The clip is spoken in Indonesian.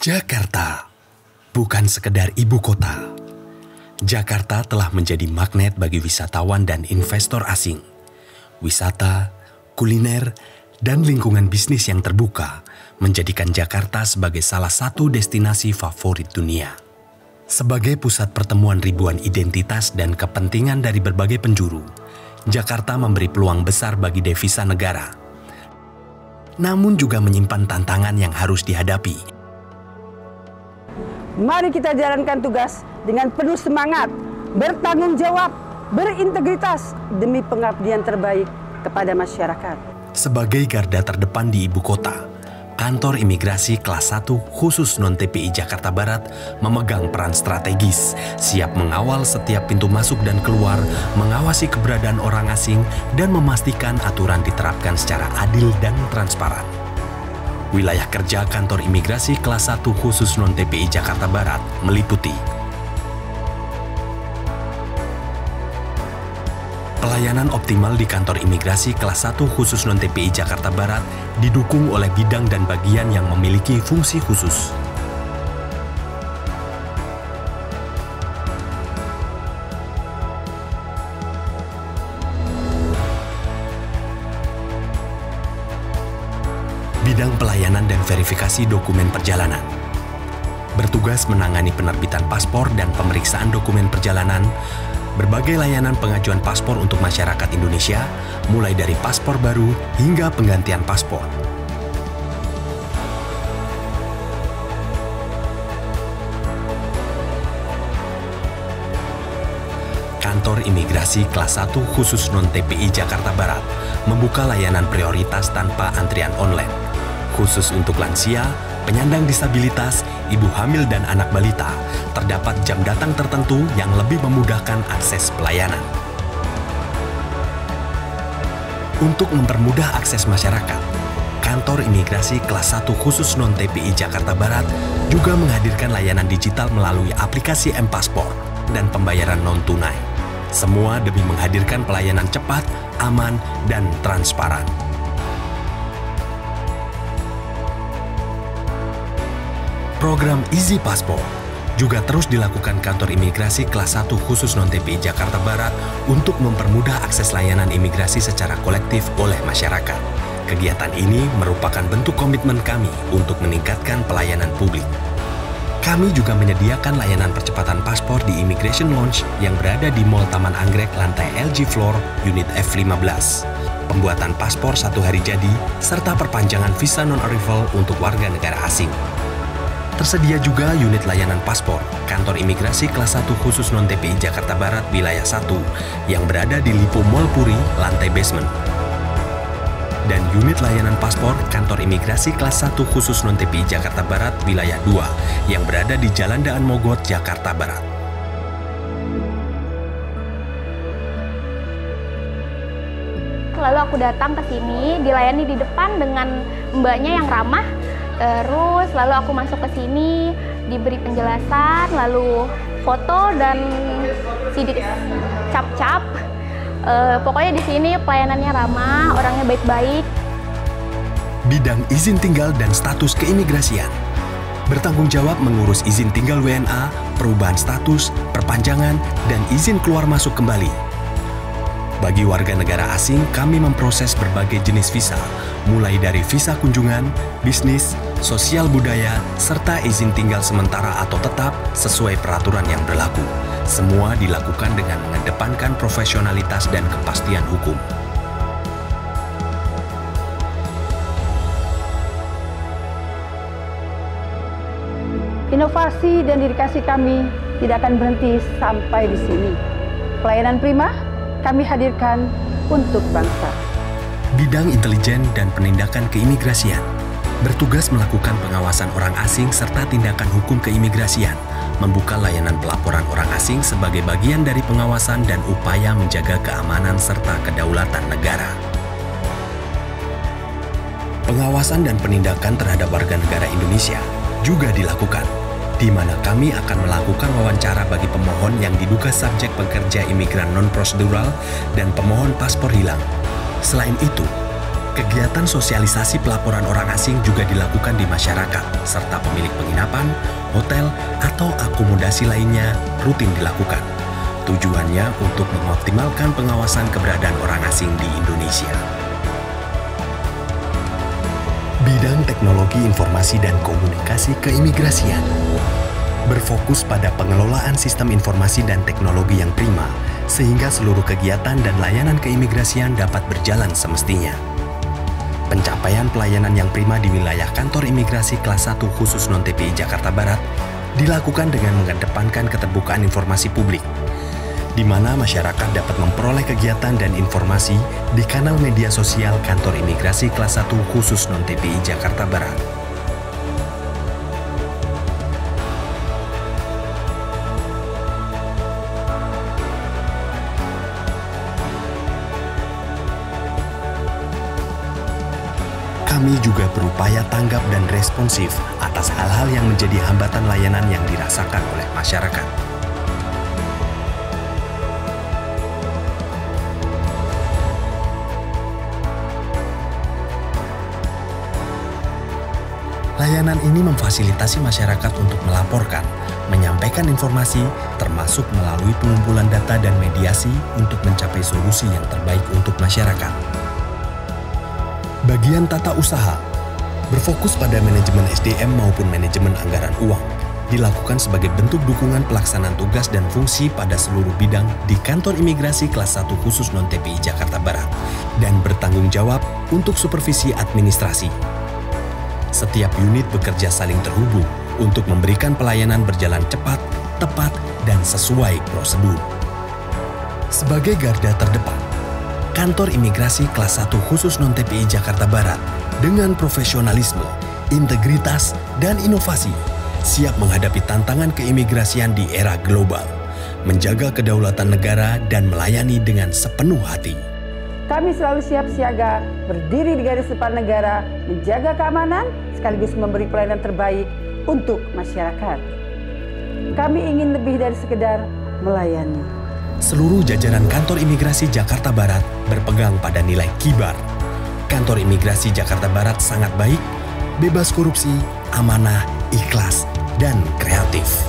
Jakarta bukan sekedar ibu kota. Jakarta telah menjadi magnet bagi wisatawan dan investor asing. Wisata, kuliner, dan lingkungan bisnis yang terbuka menjadikan Jakarta sebagai salah satu destinasi favorit dunia. Sebagai pusat pertemuan ribuan identitas dan kepentingan dari berbagai penjuru, Jakarta memberi peluang besar bagi devisa negara. Namun juga menyimpan tantangan yang harus dihadapi. Mari kita jalankan tugas dengan penuh semangat, bertanggung jawab, berintegritas demi pengabdian terbaik kepada masyarakat. Sebagai garda terdepan di ibu kota, Kantor Imigrasi Kelas 1 khusus non-TPI Jakarta Barat memegang peran strategis, siap mengawal setiap pintu masuk dan keluar, mengawasi keberadaan orang asing, dan memastikan aturan diterapkan secara adil dan transparan. Wilayah kerja Kantor Imigrasi Kelas 1 khusus non-TPI Jakarta Barat meliputi pelayanan optimal di Kantor Imigrasi Kelas 1 khusus non-TPI Jakarta Barat didukung oleh bidang dan bagian yang memiliki fungsi khusus. Bidang pelayanan dan verifikasi dokumen perjalanan. Bertugas menangani penerbitan paspor dan pemeriksaan dokumen perjalanan, berbagai layanan pengajuan paspor untuk masyarakat Indonesia, mulai dari paspor baru hingga penggantian paspor. Kantor Imigrasi Kelas 1 khusus non-TPI Jakarta Barat membuka layanan prioritas tanpa antrian online, khusus untuk lansia, penyandang disabilitas, ibu hamil dan anak balita. Terdapat jam datang tertentu yang lebih memudahkan akses pelayanan. Untuk mempermudah akses masyarakat, Kantor Imigrasi Kelas 1 khusus non-TPI Jakarta Barat juga menghadirkan layanan digital melalui aplikasi M-Paspor dan pembayaran non-tunai. Semua demi menghadirkan pelayanan cepat, aman, dan transparan. Program Easy Passport juga terus dilakukan Kantor Imigrasi Kelas 1 khusus non-TPI Jakarta Barat untuk mempermudah akses layanan imigrasi secara kolektif oleh masyarakat. Kegiatan ini merupakan bentuk komitmen kami untuk meningkatkan pelayanan publik. Kami juga menyediakan layanan percepatan paspor di Immigration Lounge yang berada di Mall Taman Anggrek lantai LG Floor, unit F15. Pembuatan paspor 1 hari jadi, serta perpanjangan visa non-arrival untuk warga negara asing. Tersedia juga unit layanan paspor Kantor Imigrasi Kelas 1 khusus non-TPI Jakarta Barat wilayah 1 yang berada di Lipo Mall Puri, lantai basement. Dan unit layanan paspor Kantor Imigrasi Kelas 1 khusus non-TPI Jakarta Barat wilayah 2 yang berada di Jalan Daan Mogot, Jakarta Barat. Lalu aku datang ke sini, dilayani di depan dengan mbaknya yang ramah. Terus lalu aku masuk ke sini, diberi penjelasan, lalu foto dan sidik cap-cap. Pokoknya di sini pelayanannya ramah, orangnya baik-baik. Bidang izin tinggal dan status keimigrasian. Bertanggung jawab mengurus izin tinggal WNA, perubahan status, perpanjangan, dan izin keluar masuk kembali. Bagi warga negara asing, kami memproses berbagai jenis visa, mulai dari visa kunjungan, bisnis, sosial budaya, serta izin tinggal sementara atau tetap sesuai peraturan yang berlaku. Semua dilakukan dengan mengedepankan profesionalitas dan kepastian hukum. Inovasi dan dedikasi kami tidak akan berhenti sampai di sini. Pelayanan prima kami hadirkan untuk bangsa. Bidang intelijen dan penindakan keimigrasian bertugas melakukan pengawasan orang asing serta tindakan hukum keimigrasian, membuka layanan pelaporan orang asing sebagai bagian dari pengawasan dan upaya menjaga keamanan serta kedaulatan negara. Pengawasan dan penindakan terhadap warga negara Indonesia juga dilakukan, di mana kami akan melakukan wawancara bagi pemohon yang diduga subjek pekerja imigran non-prosedural dan pemohon paspor hilang. Selain itu, Kegiatan sosialisasi pelaporan orang asing juga dilakukan di masyarakat, serta pemilik penginapan, hotel, atau akomodasi lainnya rutin dilakukan. Tujuannya untuk mengoptimalkan pengawasan keberadaan orang asing di Indonesia. Bidang Teknologi Informasi dan Komunikasi Keimigrasian berfokus pada pengelolaan sistem informasi dan teknologi yang prima, sehingga seluruh kegiatan dan layanan keimigrasian dapat berjalan semestinya. Pencapaian pelayanan yang prima di wilayah kantor imigrasi kelas 1 khusus non-TPI Jakarta Barat dilakukan dengan mengedepankan keterbukaan informasi publik, di mana masyarakat dapat memperoleh kegiatan dan informasi di kanal media sosial kantor imigrasi kelas 1 khusus non-TPI Jakarta Barat. Kami juga berupaya tanggap dan responsif atas hal-hal yang menjadi hambatan layanan yang dirasakan oleh masyarakat. Layanan ini memfasilitasi masyarakat untuk melaporkan, menyampaikan informasi, termasuk melalui pengumpulan data dan mediasi untuk mencapai solusi yang terbaik untuk masyarakat. Bagian tata usaha berfokus pada manajemen SDM maupun manajemen anggaran uang, dilakukan sebagai bentuk dukungan pelaksanaan tugas dan fungsi pada seluruh bidang di kantor imigrasi kelas 1 khusus non-TPI Jakarta Barat, dan bertanggung jawab untuk supervisi administrasi. Setiap unit bekerja saling terhubung untuk memberikan pelayanan berjalan cepat, tepat, dan sesuai prosedur. Sebagai garda terdepan, Kantor Imigrasi kelas 1 khusus non-TPI Jakarta Barat dengan profesionalisme, integritas, dan inovasi siap menghadapi tantangan keimigrasian di era global, menjaga kedaulatan negara dan melayani dengan sepenuh hati. Kami selalu siap siaga, berdiri di garis depan negara, menjaga keamanan, sekaligus memberi pelayanan terbaik untuk masyarakat. Kami ingin lebih dari sekedar melayani. Seluruh jajaran kantor imigrasi Jakarta Barat berpegang pada nilai kibar. Kantor imigrasi Jakarta Barat sangat baik, bebas korupsi, amanah, ikhlas, dan kreatif.